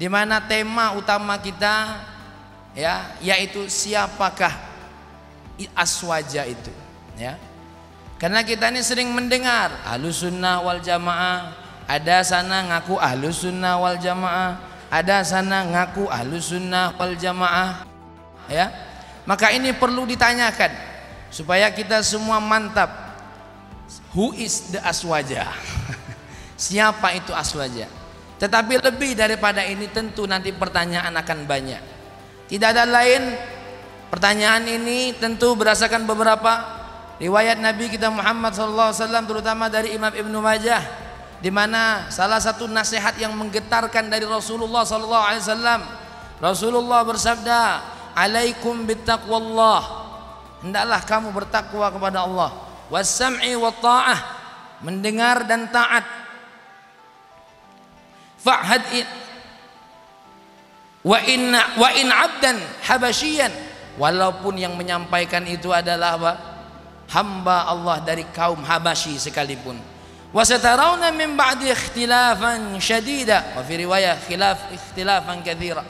di mana tema utama kita ya yaitu siapakah aswaja itu ya. Karena kita ini sering mendengar Ahlus Sunnah wal Jamaah, ada sana ngaku Ahlus Sunnah wal Jamaah, ada sana ngaku Ahlus Sunnah wal Jamaah ya. Maka ini perlu ditanyakan supaya kita semua mantap. Who is the aswaja? Siapa itu aswaja? Tetapi lebih daripada ini tentu nanti pertanyaan akan banyak. Tidak ada lain, pertanyaan ini tentu berdasarkan beberapa riwayat Nabi kita Muhammad SAW, terutama dari Imam Ibnu Majah, di mana salah satu nasihat yang menggetarkan dari Rasulullah SAW, Rasulullah bersabda, "Alaikum bittaqwallah." Hendaklah kamu bertakwa kepada Allah. Was-sam'i wa ta'ah, mendengar dan taat. Fa'had wa in 'abdan habasyian, walaupun yang menyampaikan itu adalah apa? Hamba Allah dari kaum Habasyi sekalipun. Wa satarawna min ba'di ikhtilafan syadida, wa fi riwayah ikhtilafan katsira.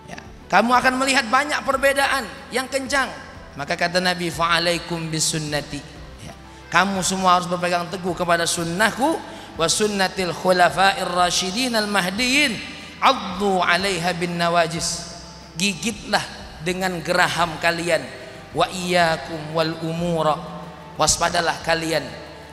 Ya, kamu akan melihat banyak perbedaan yang kencang. Maka kata Nabi, fa'alaikum bisunnati. Ya, kamu semua harus berpegang teguh kepada sunnahku wa sunnatil khulafa'ir rasyidin al mahdiyin, addu 'alaiha bin nawajis. Gigitlah dengan geraham kalian. Wa iyyakum wal umura, waspadalah kalian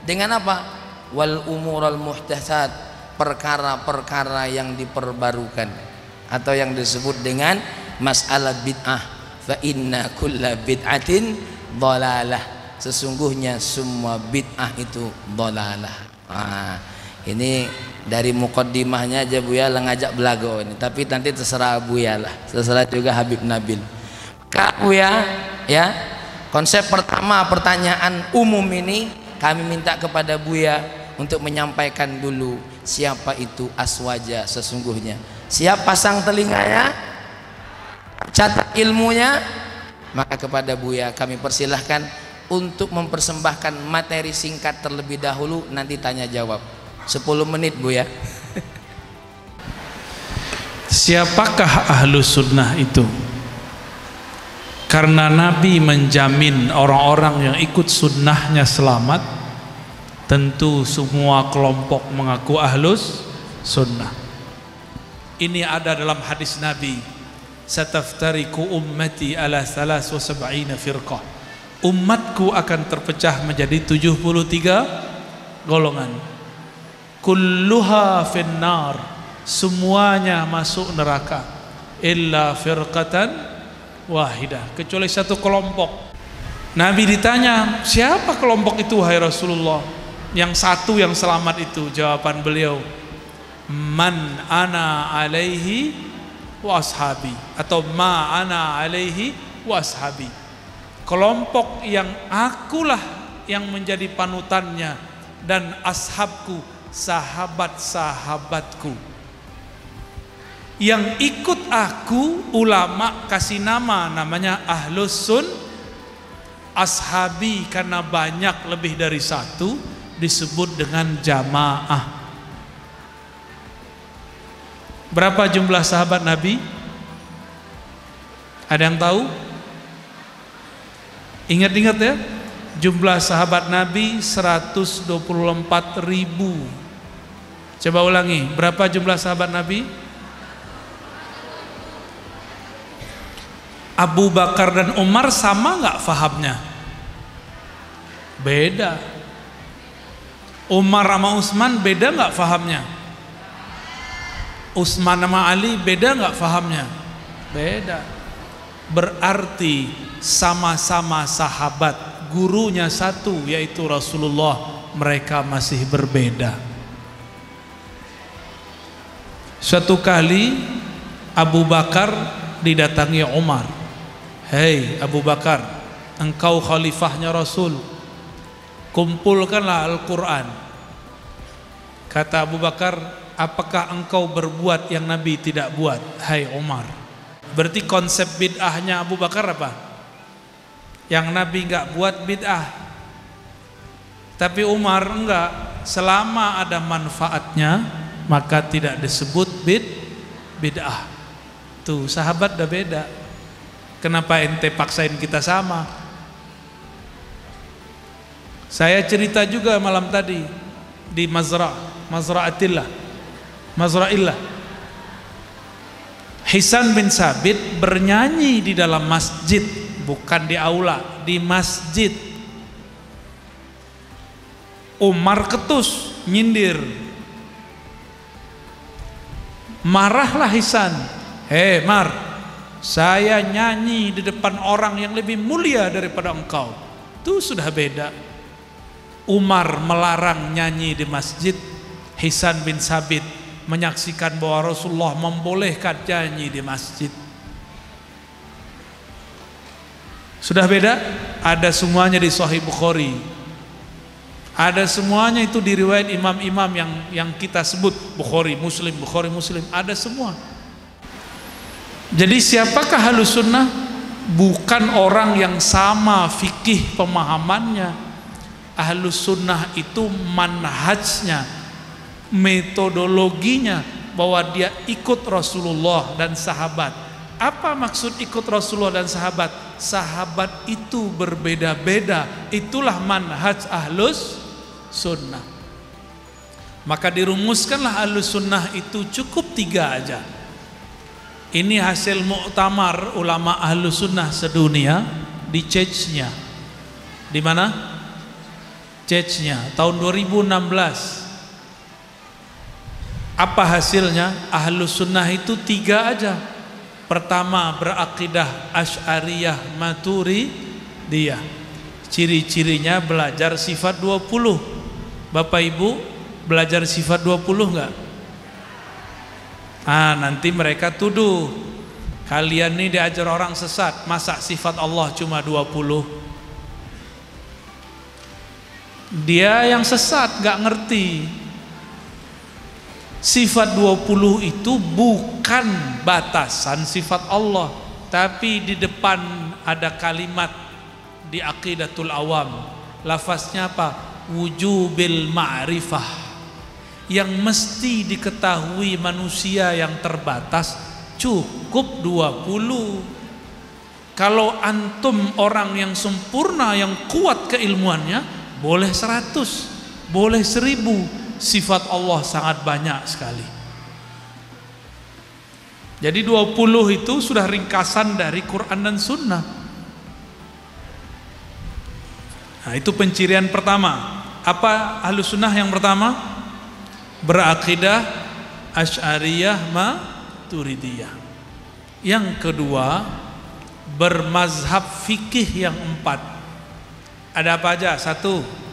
dengan apa? Wal umural muhdatsat, perkara-perkara yang diperbarukan atau yang disebut dengan masalah bid'ah. Fa inna kulla bid'atin dhalalah, sesungguhnya semua bid'ah itu dhalalah. Ini dari muqaddimahnya aja Buya ngajak belago ini, tapi nanti terserah Buya lah, terserah juga Habib Nabil. Kak Buya ya, konsep pertama pertanyaan umum ini kami minta kepada Buya untuk menyampaikan dulu siapa itu aswaja sesungguhnya. Siap pasang telinganya, catat ilmunya, maka kepada Buya kami persilahkan untuk mempersembahkan materi singkat terlebih dahulu, nanti tanya jawab 10 menit Buya. Siapakah Ahlus Sunnah itu? Karena Nabi menjamin orang-orang yang ikut sunnahnya selamat, tentu semua kelompok mengaku Ahlus Sunnah. Ini ada dalam hadis Nabi, sataftariku ummati ala 73 firqah. Umatku akan terpecah menjadi 73 golongan. Kulluha finnar, semuanya masuk neraka, illa firqatan wahidah, kecuali satu kelompok. Nabi ditanya, siapa kelompok itu wahai Rasulullah? Yang satu yang selamat itu, jawaban beliau, man ana alaihi wa ashabi, atau ma ana alaihi wa ashabi, kelompok yang akulah yang menjadi panutannya dan ashabku, sahabat-sahabatku. Yang ikut aku, ulama kasih namanya Ahlus Sun. Ashabi karena banyak, lebih dari satu, disebut dengan jamaah. Berapa jumlah sahabat Nabi? Ada yang tahu? Ingat-ingat ya, jumlah sahabat Nabi 124.000. Coba ulangi, berapa jumlah sahabat Nabi? Abu Bakar dan Umar sama nggak fahamnya? Beda. Umar sama Utsman beda nggak fahamnya? Utsman sama Ali beda nggak fahamnya? Beda. Berarti sama-sama sahabat, gurunya satu yaitu Rasulullah, mereka masih berbeda. Suatu kali Abu Bakar didatangi Umar. Hei Abu Bakar, engkau khalifahnya Rasul, kumpulkanlah Al-Quran. Kata Abu Bakar, apakah engkau berbuat yang Nabi tidak buat? Hai Umar, berarti konsep bid'ahnya Abu Bakar apa? Yang Nabi enggak buat bid'ah, tapi Umar enggak. Selama ada manfaatnya maka tidak disebut bid'ah. Tuh sahabat udah beda. Kenapa ente paksain kita sama? Saya cerita juga malam tadi di Mazra'illah. Hisan bin Sabit bernyanyi di dalam masjid, bukan di aula, di masjid. Umar ketus, nyindir. Marahlah Hisan. Hei Mar, saya nyanyi di depan orang yang lebih mulia daripada engkau. Itu sudah beda. Umar melarang nyanyi di masjid. Hisan bin Sabit menyaksikan bahwa Rasulullah membolehkan nyanyi di masjid. Sudah beda. Ada semuanya di Sahih Bukhari. Ada semuanya itu di riwayat imam-imam yang kita sebut Bukhari Muslim, ada semua. Jadi siapakah Ahlus Sunnah? Bukan orang yang sama fikih pemahamannya. Ahlus Sunnah itu manhajnya, metodologinya, bahwa dia ikut Rasulullah dan sahabat. Apa maksud ikut Rasulullah dan sahabat? Sahabat itu berbeda-beda. Itulah manhaj Ahlus Sunnah. Maka dirumuskanlah Ahlus Sunnah itu cukup 3 aja. Ini hasil muktamar ulama Ahlus Sunnah sedunia di Chechnya. Di mana? Chechnya tahun 2016. Apa hasilnya? Ahlus Sunnah itu 3 aja. Pertama, berakidah Asy'ariyah Maturidiyah. Ciri-cirinya belajar sifat 20. Bapak Ibu belajar sifat 20 enggak? Nanti mereka tuduh kalian nih diajar orang sesat, masa sifat Allah cuma 20? Dia yang sesat gak ngerti. Sifat 20 itu bukan batasan sifat Allah, tapi di depan ada kalimat di Aqidatul Awam, lafaznya apa? Wujubil ma'rifah, yang mesti diketahui manusia yang terbatas cukup 20. Kalau antum orang yang sempurna, yang kuat keilmuannya, boleh 100, boleh 1000. Sifat Allah sangat banyak sekali. Jadi 20 itu sudah ringkasan dari Quran dan Sunnah. Nah, itu pencirian pertama. Apa Ahlus Sunnah yang pertama? Berakidah Asy'ariyah Maturidiyah. Yang kedua, bermazhab fikih yang 4. Ada apa aja? 1,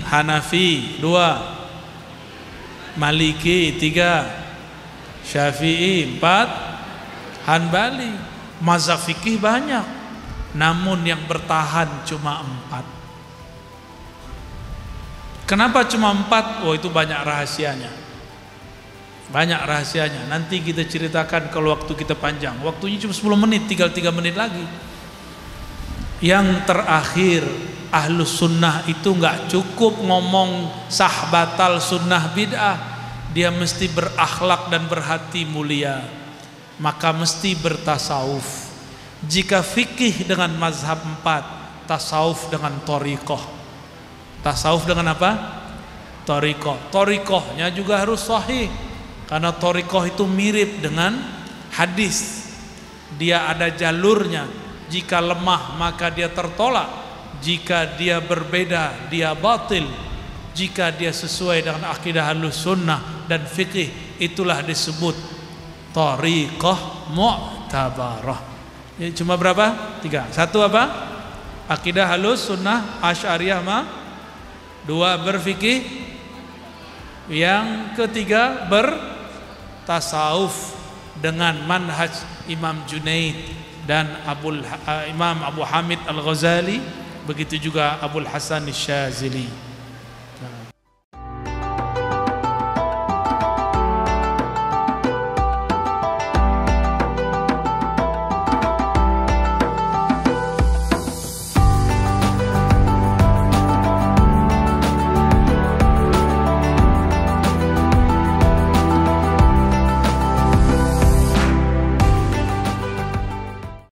Hanafi. 2, Maliki. 3, Syafi'i. 4, Hanbali. Mazhab fikih banyak, namun yang bertahan cuma 4. Kenapa cuma 4? Oh, itu banyak rahasianya. Banyak rahasianya. Nanti kita ceritakan kalau waktu kita panjang. Waktunya cuma 10 menit, tinggal 3 menit lagi. Yang terakhir, Ahlus Sunnah itu nggak cukup ngomong sah batal sunnah bid'ah. Dia mesti berakhlak dan berhati mulia. Maka mesti bertasawuf. Jika fikih dengan mazhab 4, tasawuf dengan thariqah. Tasawuf dengan apa? Thariqah. Thariqahnya juga harus sahih, karena thariqah itu mirip dengan hadis. Dia ada jalurnya. Jika lemah maka dia tertolak, jika dia berbeda dia batil. Jika dia sesuai dengan akidah Ahlus Sunnah dan fikih, itulah disebut thariqah mu'tabarah. Ya, cuma berapa? 3. 1 apa? Akidah Ahlus Sunnah Asy'ariyah 2, berfikih. Yang ketiga, bertasawuf dengan manhaj Imam Junaid dan Imam Abu Hamid Al-Ghazali, begitu juga Abul Hasan Asy-Syadzili.